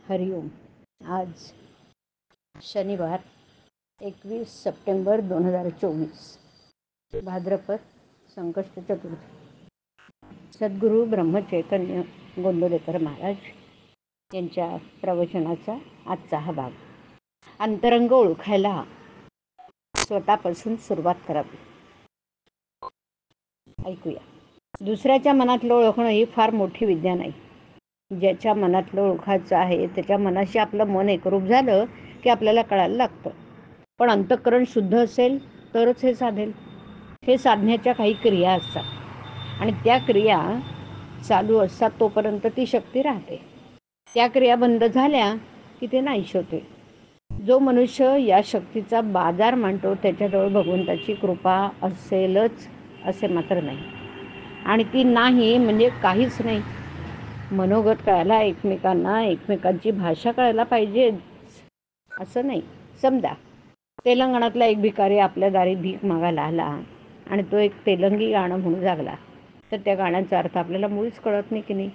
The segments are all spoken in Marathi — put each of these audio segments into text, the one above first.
हरिओम. आज शनिवार 21 सप्टेंबर 2024, भाद्रपद संकष्ट चतुर्थी. सद्गुरू ब्रह्मचैतन्य गोंदवलेकर महाराज यांच्या प्रवचनाचा आजचा हा भाग. अंतरंग ओळखायला स्वतःपासून सुरुवात करावी. ऐकूया. दुसऱ्याच्या मनातलं ओळखणं ही फार मोठी विद्या नाही. ज्याच्या मनातलं ओळखायचं आहे त्याच्या मनाशी आपलं मन एकरूप झालं की आपल्याला कळायला लागतं. पण अंतःकरण शुद्ध असेल तरच हे साधेल. हे साधण्याच्या काही क्रिया असतात आणि त्या क्रिया चालू असतात तोपर्यंत ती शक्ती राहते. त्या क्रिया बंद झाल्या की ते नाहीशी होते. जो मनुष्य या शक्तीचा बाजार मांडतो त्याच्याजवळ भगवंताची कृपा असेलच असे मात्र नाही. आणि ती नाही म्हणजे काहीच नाही. मनोगत कळायला एकमेकांची भाषा कळायला पाहिजे असं नाही. समजा तेलंगणातला एक भिकारी आपल्या दारी भीक मागायला आला आणि तो एक तेलंगी गाणं म्हणू लागला तर त्या गाण्याचा अर्थ आपल्याला मुळीच कळत नाही की नाही.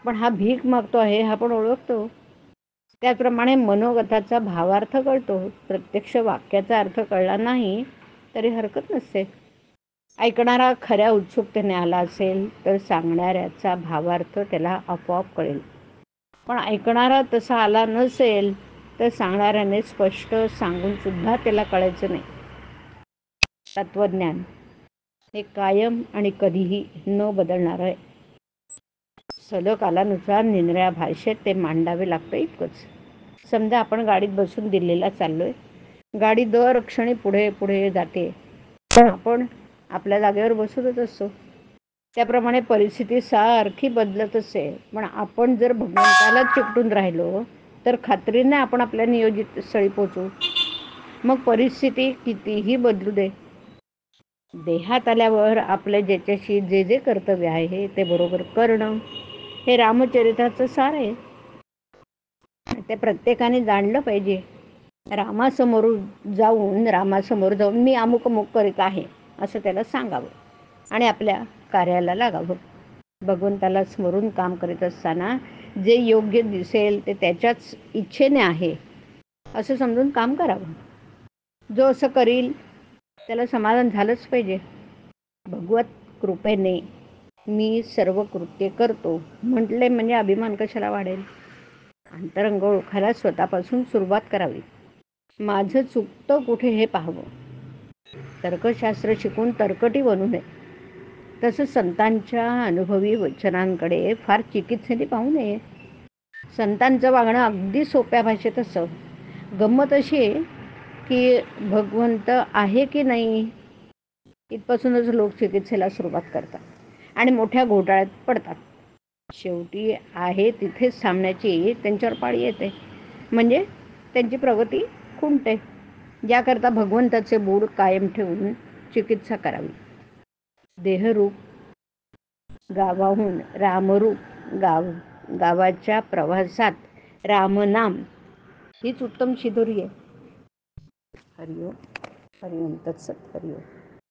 पण हा भीक मागतो आहे हा पण ओळखतो. त्याचप्रमाणे मनोगताचा भावार्थ कळतो. प्रत्यक्ष वाक्याचा अर्थ कळला नाही तरी हरकत नसते. ऐकणारा खऱ्या उत्सुकतेने आला असेल तर सांगणाऱ्याचा भावार्थ त्याला आपोआप कळेल. पण ऐकणारा तसा आला नसेल तर सांगणाऱ्याने स्पष्ट सांगून सुद्धा त्याला कळायचं नाही. तत्वज्ञान हे कायम आणि कधीही न बदलणार आहे. सलग कालानुसार निरनिराळ्या भाषेत ते मांडावे लागतं इतकंच. समजा आपण गाडीत बसून दिल्लीला चाललोय. गाडी दर क्षणी पुढे पुढे जाते पण आपण आपल्या जागेवर बसूनच असतो. त्याप्रमाणे परिस्थिती सारखी बदलत असते. पण आपण जर भगवंताला चिकटून राहिलो तर खात्रीने आपण आपल्या नियोजित स्थळी पोचू. मग परिस्थिती कितीही बदलू दे. देहात आल्यावर आपले ज्याच्याशी जे जे कर्तव्य आहे ते बरोबर करणं हे रामचरित्राचं सार आहे. ते प्रत्येकाने जाणलं पाहिजे. रामासमोर जाऊन मी अमुक करीत आहे असं त्याला सांगावं आणि आपल्या कार्याला लागावं. भगवंताला स्मरून काम करीत असताना जे योग्य दिसेल ते त्याच्याच इच्छेने आहे असं समजून काम करावं. जो असं करील त्याला समाधान झालंच पाहिजे. भगवत कृपेने मी सर्व कृत्य करतो म्हटले म्हणजे अभिमान कशाला वाढेल. अंतरंग ओळखायला स्वतःपासून सुरुवात करावी. माझं चुकतं कुठे हे पाहावं. तर्कशास्त्र शिकून तर्कटी बनू नये. तसंच संतांच्या अनुभवी वचनांकडे फार चिकित्सेने पाहू नये. संतांचं वागणं अगदी सोप्या भाषेत असं. गंमत अशी आहे की भगवंत आहे की नाही इथपासूनच लोक चिकित्सेला सुरुवात करतात आणि मोठ्या घोटाळ्यात पडतात. शेवटी आहे तिथेच थांबण्याची त्यांच्यावर पाळी येते. म्हणजे त्यांची प्रगती खुंटते. याकरता भगवंताचे बूड कायम ठेवून चिकित्सा करावी. देहरूप गावाहून रामरूप गावाच्या प्रवासात रामनाम हीच उत्तम शिदोरी आहे. हरिओम. हरिओम तत्सत. हरिओम.